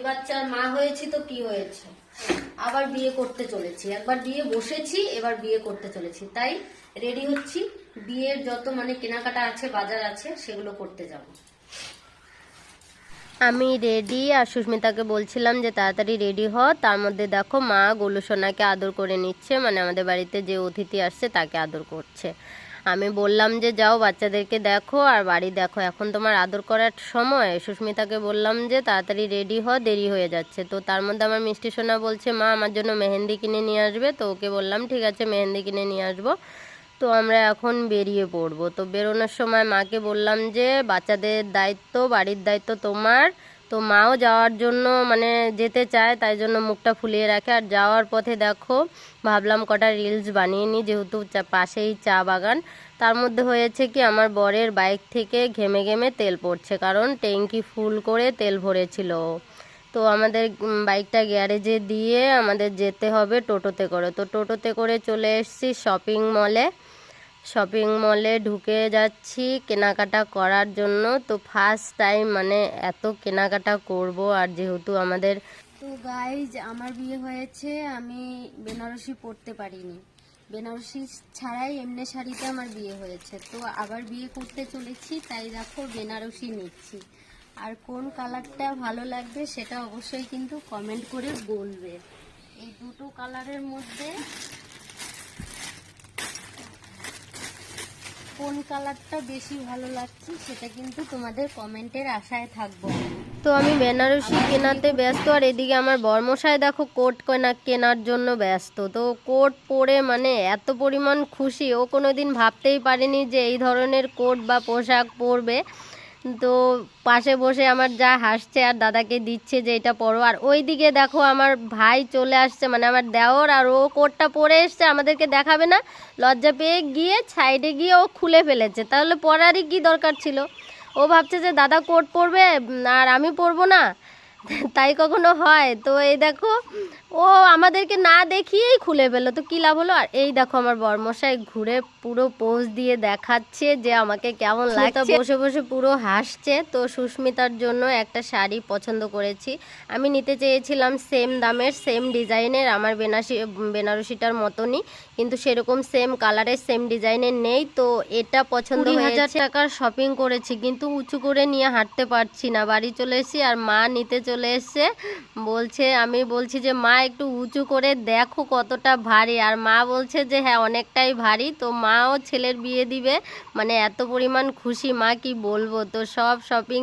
বাচ্চার মা হয়েছি তো কি হয়েছে, আবার বিয়ে করতে চলেছি। একবার বিয়ে বসেছি, এবার বিয়ে করতে চলেছি, তাই রেডি হচ্ছি। বিয়ের যত মানে কেনাকাটা আছে, বাজার আছে, সেগুলো করতে যাব। আমি রেডি, আর সুস্মিতাকে বলছিলাম যে তাড়াতাড়ি রেডি হ। তার মধ্যে দেখো মা গোলু সোনাকে আদর করে নিচ্ছে, মানে আমাদের বাড়িতে যে অতিথি আসছে তাকে আদর করছে। আমি বললাম যে যাও বাচ্চাদেরকে দেখো আর বাড়ি দেখো, এখন তোমার আদর করার সময়। সুস্মিতাকে বললাম যে তাড়াতাড়ি রেডি হ, দেরি হয়ে যাচ্ছে। তো তার মধ্যে আমার মিষ্টি সোনা বলছে মা আমার জন্য মেহেন্দি কিনে নিয়ে আসবে। তো ওকে বললাম ঠিক আছে মেহেন্দি কিনে নিয়ে আসবো। তো আমরা এখন বেরিয়ে পড়বো। তো বেরোনোর সময় মাকে বললাম যে বাচ্চাদের দায়িত্ব, বাড়ির দায়িত্ব তোমার। তো মাও যাওয়ার জন্য মানে যেতে চায়, তাই জন্য মুখটা ফুলিয়ে রাখে। আর যাওয়ার পথে দেখো ভাবলাম কটা রিলস বানিয়ে নিই, যেহেতু পাশেই চা বাগান। তার মধ্যে হয়েছে কি আমার বরের বাইক থেকে ঘেমে ঘেমে তেল পড়ছে, কারণ ট্যাঙ্কি ফুল করে তেল ভরেছিল। তো আমাদের বাইকটা গ্যারেজে দিয়ে আমাদের যেতে হবে টোটোতে করে। তো টোটোতে করে চলে এসেছি শপিং মলে। শপিং মলে ঢুকে যাচ্ছি কেনাকাটা করার জন্য। তো ফার্স্ট টাইম মানে এত কেনাকাটা করব। আর যেহেতু আমাদের তো গাইজ, আমার বিয়ে হয়েছে, আমি বেনারসি পরতে পারিনি। বেনারসি ছাড়াই এমনি শাড়িতে আমার বিয়ে হয়েছে। তো আবার বিয়ে করতে চলেছি, তাই দেখো বেনারসি নিচ্ছি। আর কোন কালারটা ভালো লাগবে সেটা অবশ্যই কিন্তু কমেন্ট করে বলবে। এই দুটো কালারের মধ্যে কোন কালারটা বেশি ভালো লাগছে সেটা কিন্তু তোমাদের কমেন্টের আশায় থাকবো। তো আমি বেনারসি কেনাতে ব্যস্ত, আর এদিকে আমার বরমশাই দেখো কোট কেনার জন্য ব্যস্ত। তো কোট পরে মানে এত পরিমাণ খুশি, ও কোনোদিন ভাবতেই পারেনি যে এই ধরনের কোট বা পোশাক পরবে। তো পাশে বসে আমার যা হাসছে আর দাদাকে দিচ্ছে যে এটা পরো। আর ওই দিকে দেখো আমার ভাই চলে আসছে, মানে আমার দেওর, আর ও কোটটা পরে এসছে, আমাদেরকে দেখাবে না, লজ্জা পেয়ে গিয়ে সাইডে গিয়ে ও খুলে ফেলেছে। তাহলে পরারই কি দরকার ছিল? ও ভাবছে যে দাদা কোট পরবে আর আমি পরবো না, তাই কখনো হয়? তো এই দেখো ও আমাদেরকে না দেখিয়েই খুলে ফেললো, তো কী লাভ হলো? আর এই দেখো আমার বরমশাই ঘুরে পুরো পোজ দিয়ে দেখাচ্ছে যে আমাকে কেমন লাগছে, বসে বসে পুরো হাসছে। তো সুস্মিতার জন্য একটা শাড়ি পছন্দ করেছি। আমি নিতে চেয়েছিলাম সেম দামের, সেম ডিজাইনের, আমার বেনারসিটার মতনই, কিন্তু সেরকম সেম কালারের, সেম ডিজাইনের নেই। তো এটা পছন্দ হয়েছে। 20,000 টাকার শপিং করেছি, কিন্তু উঁচু করে নিয়ে হাঁটতে পারছি না। বাড়ি চলে এসেছি আর মা নিতে চলে এসছে, বলছে, আমি বলছি যে মা একটু উঁচু করে দেখো কতটা ভারী, আর মা বলছে যে হ্যাঁ অনেকটাই ভারী। তো মাও ছেলের বিয়ে দিবে, মানে এত পরিমাণ খুশি মা কি বলবো। তো সব শপিং